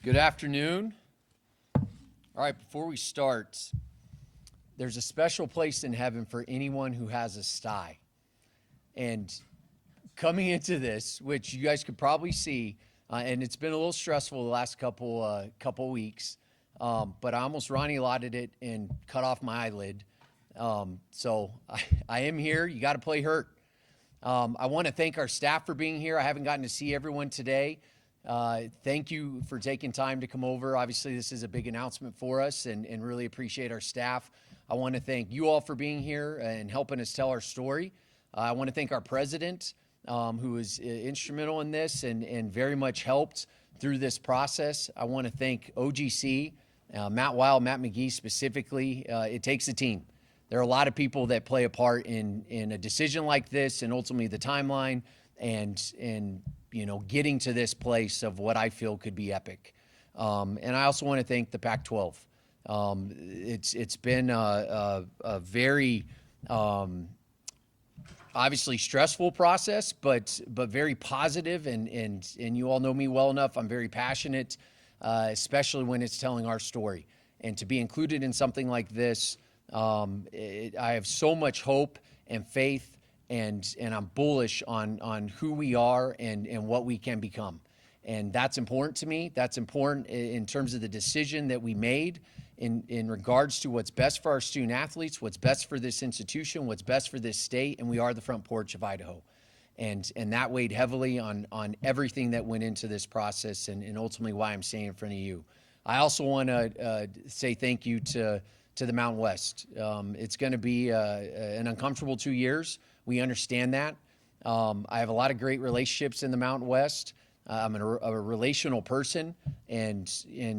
Good afternoon. All right, before we start, there's a special place in heaven for anyone who has a sty. And coming into this, which you guys could probably see, and it's been a little stressful the last couple weeks, but I almost Ronnie Lotted it and cut off my eyelid. So I am here. You got to play hurt. I want to thank our staff for being here. I haven't gotten to see everyone today. Thank you for taking time to come over. Obviously, this is a big announcement for us and really appreciate our staff. I want to thank you all for being here and helping us tell our story. I want to thank our president, who was instrumental in this and very much helped through this process. I want to thank OGC, Matt Weil, Matt McGee specifically. It takes a team. There are a lot of people that play a part in a decision like this and ultimately the timeline and getting to this place of what I feel could be epic. And I also want to thank the Pac-12. It's been a very obviously stressful process, but very positive. And you all know me well enough. I'm very passionate, especially when it's telling our story. And to be included in something like this, I have so much hope and faith. And I'm bullish on who we are and what we can become. And that's important to me. That's important in terms of the decision that we made in regards to what's best for our student athletes, what's best for this institution, what's best for this state, and we are the front porch of Idaho. And that weighed heavily on everything that went into this process and ultimately why I'm saying in front of you. I also want to say thank you to the Mountain West. It's going to be an uncomfortable 2 years. We understand that. I have a lot of great relationships in the Mountain West. I'm a relational person, and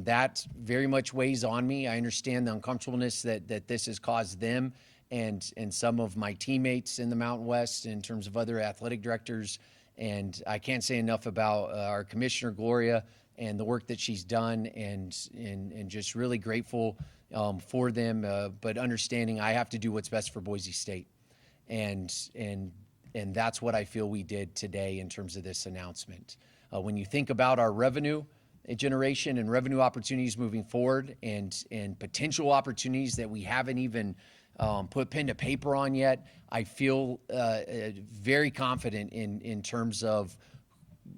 that very much weighs on me. I understand the uncomfortableness that this has caused them and some of my teammates in the Mountain West in terms of other athletic directors. And I can't say enough about our commissioner, Gloria, and the work that she's done, and just really grateful for them, but understanding I have to do what's best for Boise State. And that's what I feel we did today in terms of this announcement. When you think about our revenue generation and revenue opportunities moving forward and potential opportunities that we haven't even put pen to paper on yet, I feel very confident in terms of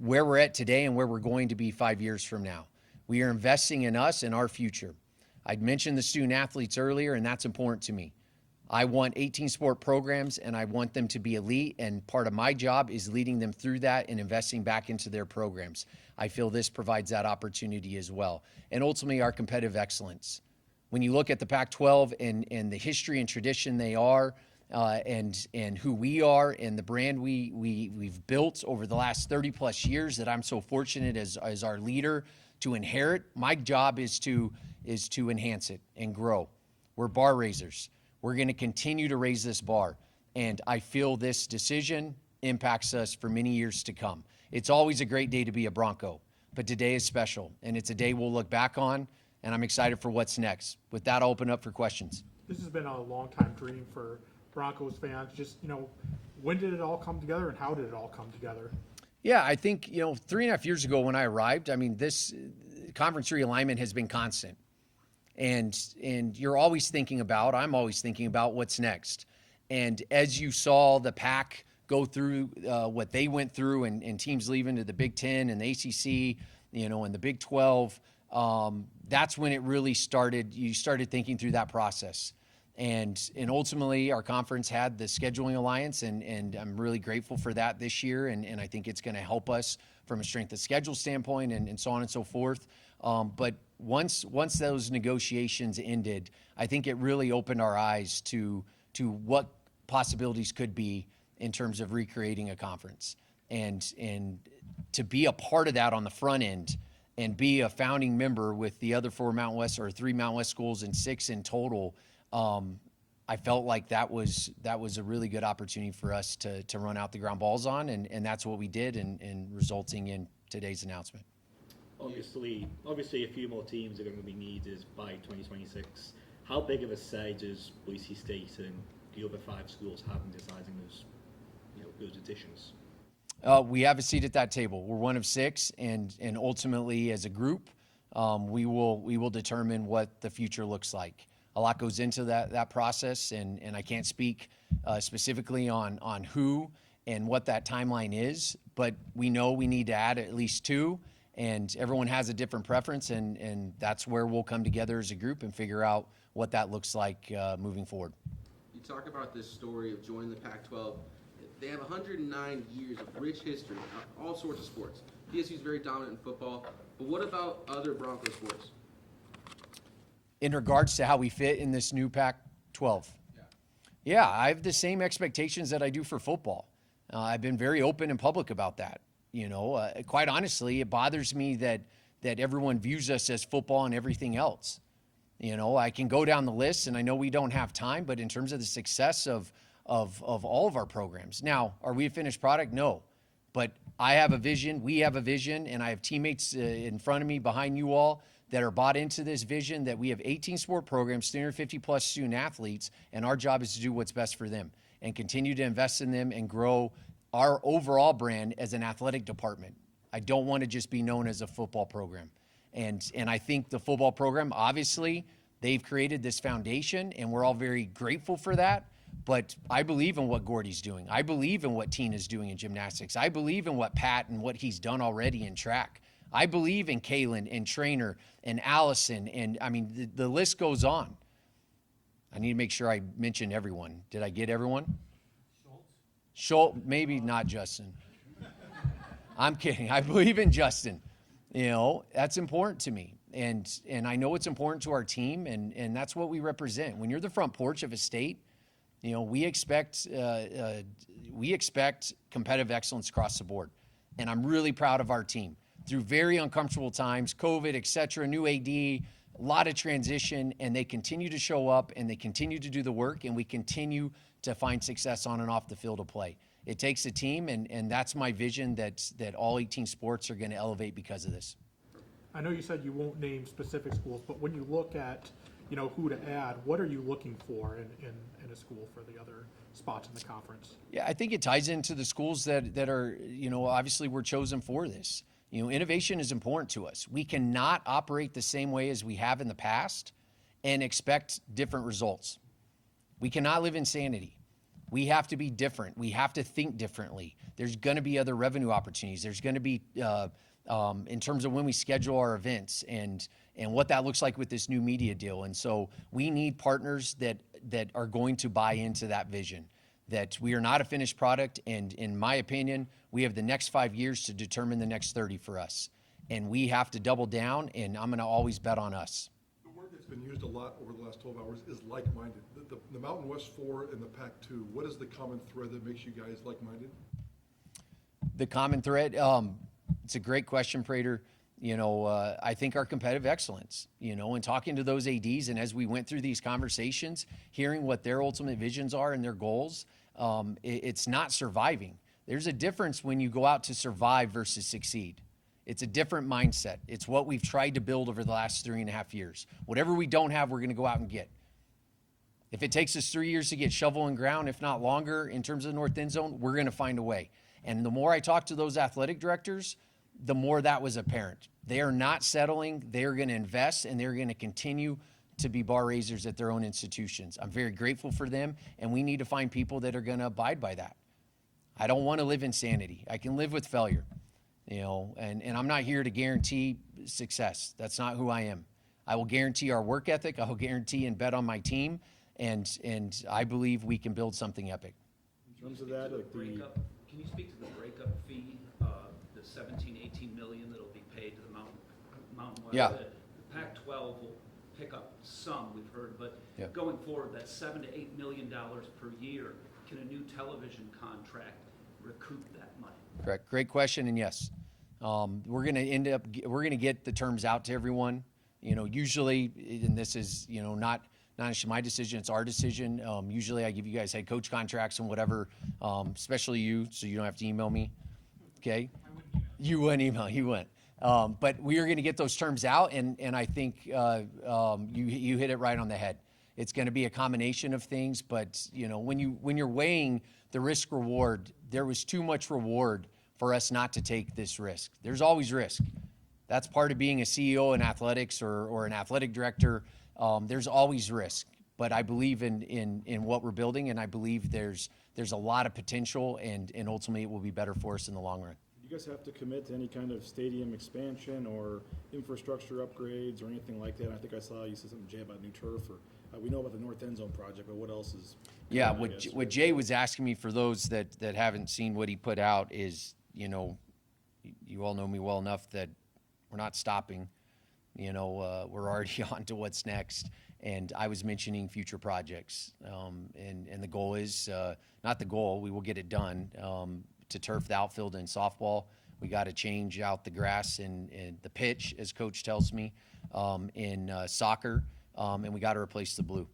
where we're at today and where we're going to be 5 years from now. We are investing in us and our future. I'd mentioned the student athletes earlier, and that's important to me. I want 18 sport programs, and I want them to be elite, and part of my job is leading them through that and investing back into their programs. I feel this provides that opportunity as well. And ultimately, our competitive excellence. When you look at the Pac-12 and the history and tradition they are, and who we are and the brand we've built over the last 30-plus years that I'm so fortunate as our leader to inherit, my job is to enhance it and grow. We're bar raisers. We're going to continue to raise this bar, and I feel this decision impacts us for many years to come. It's always a great day to be a Bronco, but today is special, and it's a day we'll look back on, and I'm excited for what's next. With that, I'll open up for questions. This has been a long-time dream for Broncos fans. Just, when did it all come together, and how did it all come together? Yeah, I think, 3.5 years ago when I arrived, this conference realignment has been constant. And I'm always thinking about what's next. And as you saw the Pac go through what they went through and teams leaving to the Big Ten and the ACC, and the Big 12, that's when it really started. You started thinking through that process. And ultimately, our conference had the scheduling alliance, and I'm really grateful for that this year. And I think it's going to help us from a strength of schedule standpoint and so on and so forth. But once those negotiations ended, I think it really opened our eyes to what possibilities could be in terms of recreating a conference. And to be a part of that on the front end and be a founding member with the other 4 Mountain West or 3 Mountain West schools and 6 in total, I felt like that was a really good opportunity for us to run out the ground balls on, and that's what we did, and resulting in today's announcement. Obviously, a few more teams are going to be needed by 2026. How big of a say does Boise State and the other 5 schools have in deciding those additions? We have a seat at that table. We're one of 6, and ultimately, as a group, we will determine what the future looks like. A lot goes into that process, and I can't speak specifically on who and what that timeline is, but we know we need to add at least 2, and everyone has a different preference, and that's where we'll come together as a group and figure out what that looks like moving forward. You talk about this story of joining the Pac-12. They have 109 years of rich history, all sorts of sports. PSU is very dominant in football, but what about other Bronco sports? In regards to how we fit in this new Pac-12, yeah, I have the same expectations that I do for football. I've been very open and public about that. Quite honestly, it bothers me that everyone views us as football and everything else. I can go down the list, and I know we don't have time, but in terms of the success of all of our programs. Now, are we a finished product? No. But I have a vision, we have a vision, and I have teammates in front of me, behind you all, that are bought into this vision that we have 18 sport programs, 350-plus student athletes, and our job is to do what's best for them and continue to invest in them and grow our overall brand as an athletic department. I don't want to just be known as a football program. And I think the football program, obviously, they've created this foundation, and we're all very grateful for that. But I believe in what Gordy's doing. I believe in what Tina's doing in gymnastics. I believe in what Pat and what he's done already in track. I believe in Kaylin and Trainer and Allison, and I mean, the list goes on. I need to make sure I mention everyone. Did I get everyone? Schultz, maybe not Justin. I'm kidding. I believe in Justin. That's important to me. And I know it's important to our team, and that's what we represent. When you're the front porch of a state, we expect competitive excellence across the board. And I'm really proud of our team. Through very uncomfortable times, COVID, et cetera, new AD, a lot of transition, and they continue to show up, and they continue to do the work, and we continue to find success on and off the field of play. It takes a team, and that's my vision that all 18 sports are going to elevate because of this. I know you said you won't name specific schools, but when you look at, who to add, what are you looking for in a school for the other spots in the conference? Yeah, I think it ties into the schools that are, obviously we're chosen for this. Innovation is important to us. We cannot operate the same way as we have in the past and expect different results. We cannot live in sanity. We have to be different. We have to think differently. There's going to be other revenue opportunities. There's going to be, in terms of when we schedule our events and what that looks like with this new media deal. And so we need partners that are going to buy into that vision, that we are not a finished product. And in my opinion, we have the next 5 years to determine the next 30 for us. And we have to double down, and I'm going to always bet on us. The word that's been used a lot over the last 12 hours is like-minded. The Mountain West 4 and the Pac-2, what is the common thread that makes you guys like-minded? The common thread, it's a great question, Prater. I think our competitive excellence, and talking to those ADs, and as we went through these conversations, hearing what their ultimate visions are and their goals, it's not surviving. There's a difference when you go out to survive versus succeed. It's a different mindset. It's what we've tried to build over the last 3.5 years. Whatever we don't have, we're going to go out and get. If it takes us 3 years to get shovel and ground, if not longer, in terms of the North End Zone, we're going to find a way. And the more I talk to those athletic directors, the more that was apparent. They are not settling. They are going to invest, and they're going to continue to be bar raisers at their own institutions. I'm very grateful for them, and we need to find people that are going to abide by that. I don't want to live in sanity. I can live with failure, and I'm not here to guarantee success. That's not who I am. I will guarantee our work ethic. I will guarantee and bet on my team, and I believe we can build something epic. In terms of that, like breakup, can you speak to the breakup fee, the 17, 18 million that'll be paid to the Mountain West? Yeah. The Pac-12 will pick up some, we've heard, but Yeah. going forward, that $7 to $8 million per year, can a new television contract recoup that money? Correct. Great question, and yes, we're going to get the terms out to everyone. Usually, and this is not just my decision; it's our decision. Usually, I give you guys head coach contracts and whatever, especially you, so you don't have to email me. Okay, you wouldn't email. You wouldn't. But we are going to get those terms out, and I think you hit it right on the head. It's going to be a combination of things, but when you're weighing the risk reward, there was too much reward for us not to take this risk. There's always risk. that's part of being a CEO in athletics or an athletic director. There's always risk, but I believe in what we're building, and I believe there's a lot of potential, and ultimately it will be better for us in the long run. Do you guys have to commit to any kind of stadium expansion or infrastructure upgrades or anything like that? I think I saw you said something, Jay, about new turf, or we know about the North End Zone project, but what else is? Yeah, coming, I guess? what Jay was asking me, for those that haven't seen what he put out, is, you all know me well enough that we're not stopping. We're already on to what's next. And I was mentioning future projects. And the goal is, not the goal, we will get it done, to turf the outfield in softball. We got to change out the grass and the pitch, as coach tells me, in soccer, and we got to replace the blue.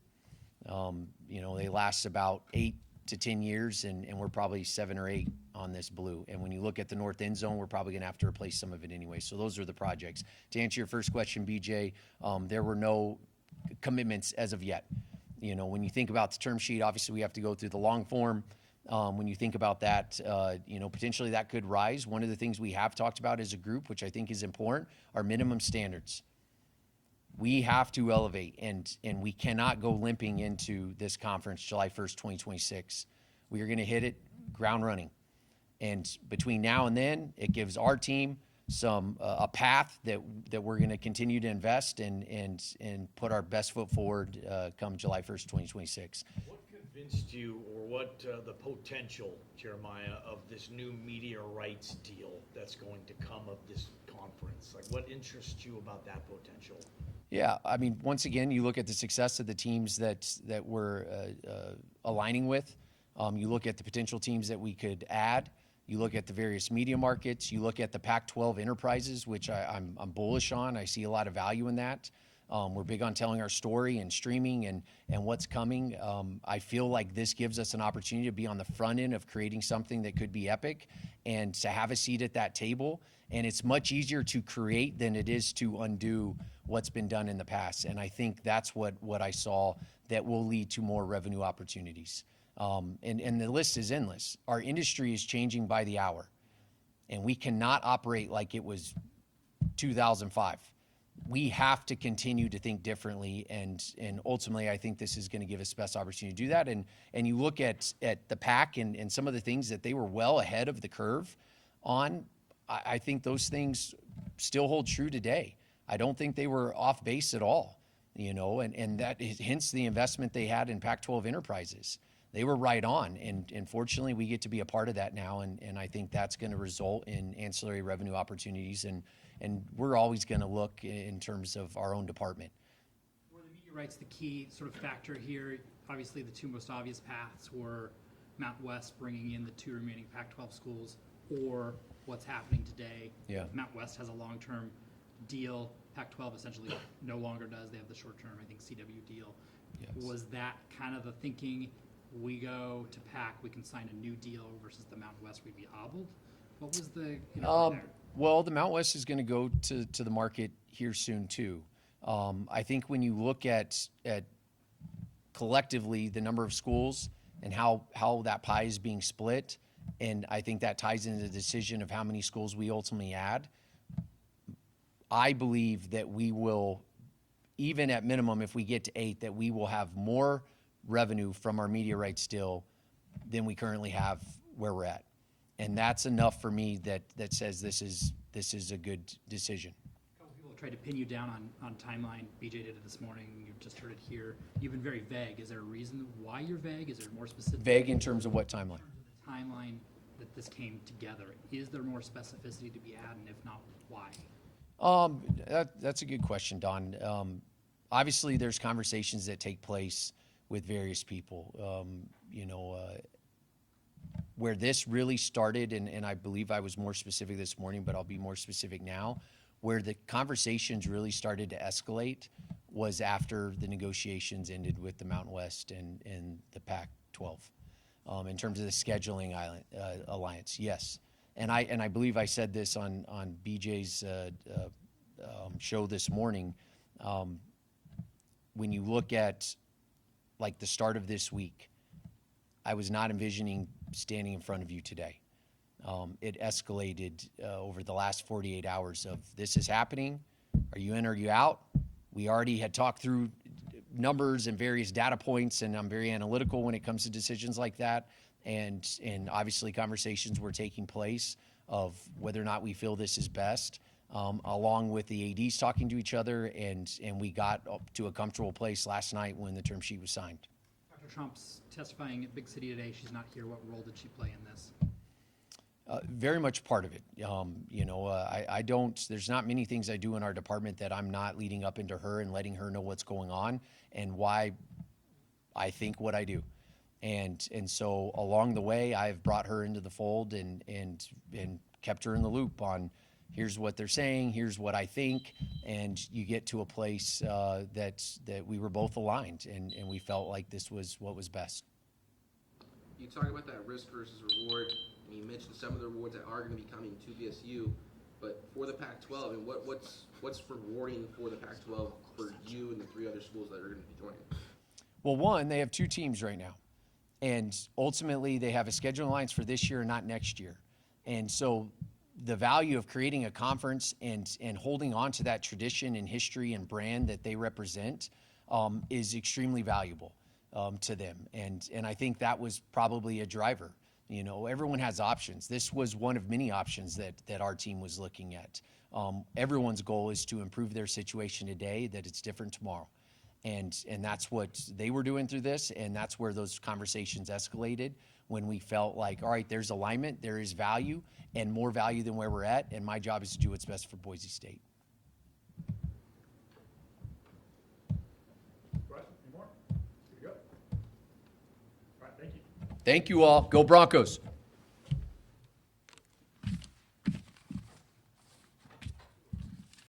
They last about 8 to 10 years, and we're probably 7 or 8 on this blue. And when you look at the North End Zone, we're probably going to have to replace some of it anyway. So those are the projects. To answer your first question, BJ, there were no commitments as of yet. When you think about the term sheet, obviously we have to go through the long form. When you think about that, potentially that could rise. One of the things we have talked about as a group, which I think is important, are minimum standards. We have to elevate, and we cannot go limping into this conference July 1st, 2026. We are going to hit it ground running. And between now and then, it gives our team a path that we're going to continue to invest and put our best foot forward come July 1st, 2026. What convinced you, or what the potential, Jeremiah, of this new media rights deal that's going to come of this conference? Like, what interests you about that potential? Yeah, I mean, once again, you look at the success of the teams that we're aligning with. You look at the potential teams that we could add. You look at the various media markets. You look at the Pac-12 enterprises, which I'm bullish on. I see a lot of value in that. We're big on telling our story and streaming and what's coming. I feel like this gives us an opportunity to be on the front end of creating something that could be epic and to have a seat at that table. And it's much easier to create than it is to undo what's been done in the past. And I think that's what I saw that will lead to more revenue opportunities. And the list is endless. Our industry is changing by the hour, and we cannot operate like it was 2005. We have to continue to think differently, and ultimately, I think this is going to give us the best opportunity to do that. And you look at the Pac and some of the things that they were well ahead of the curve on. I think those things still hold true today. I don't think they were off base at all, and that is hence the investment they had in Pac-12 enterprises. They were right on, and fortunately, we get to be a part of that now, and I think that's going to result in ancillary revenue opportunities, and we're always going to look in terms of our own department. Were the media rights the key sort of factor here? Obviously, the two most obvious paths were Mountain West bringing in the 2 remaining Pac-12 schools, or what's happening today. Yeah. Mountain West has a long-term deal. Pac-12 essentially no longer does. They have the short-term, I think, CW deal. Yes. Was that kind of the thinking? We go to Pac, we can sign a new deal versus the Mountain West, we'd be hobbled? What was the there? Well, the Mountain West is going to go to the market here soon too. I think when you look at collectively the number of schools and how that pie is being split, and I think that ties into the decision of how many schools we ultimately add. I believe that we will, even at minimum, if we get to 8, that we will have more revenue from our media rights deal than we currently have where we're at. And that's enough for me that says this is a good decision. A couple people tried to pin you down on timeline. BJ did it this morning. You just heard it here. You've been very vague. Is there a reason why you're vague? Is there more specific? Vague in terms of what timeline? The timeline that this came together. Is there more specificity to be had, and if not, why? That's a good question, Don. Obviously, there's conversations that take place with various people. Where this really started, and I believe I was more specific this morning, but I'll be more specific now, where the conversations really started to escalate was after the negotiations ended with the Mountain West and the Pac-12. In terms of the scheduling alliance, yes. And I believe I said this on BJ's show this morning. When you look at like the start of this week, I was not envisioning standing in front of you today. it escalated over the last 48 hours of this is happening. Are you in or are you out? We already had talked through numbers and various data points, and I'm very analytical when it comes to decisions like that. And obviously conversations were taking place of whether or not we feel this is best, along with the ADs talking to each other, and we got up to a comfortable place last night when the term sheet was signed. Dr. Trump's testifying at Big City today. She's not here. What role did she play in this? Very much part of it. I don't, there's not many things I do in our department that I'm not leading up into her and letting her know what's going on and why I think what I do. And so along the way, I've brought her into the fold and kept her in the loop on here's what they're saying, here's what I think, and you get to a place that we were both aligned and we felt like this was what was best. You talk about that risk versus reward, and you mentioned some of the rewards that are going to be coming to VSU, but for the Pac-12, and what's rewarding for the Pac-12 for you and the 3 other schools that are going to be joining? Well, one, they have 2 teams right now, and ultimately they have a scheduling alliance for this year and not next year. And so the value of creating a conference and holding on to that tradition and history and brand that they represent is extremely valuable to them. And I think that was probably a driver. Everyone has options. This was one of many options that our team was looking at. Everyone's goal is to improve their situation today, that it's different tomorrow. And that's what they were doing through this, and that's where those conversations escalated when we felt like, all right, there's alignment, there is value, and more value than where we're at, and my job is to do what's best for Boise State. Right, any more? Here we go. All right, thank you. Thank you all. Go Broncos.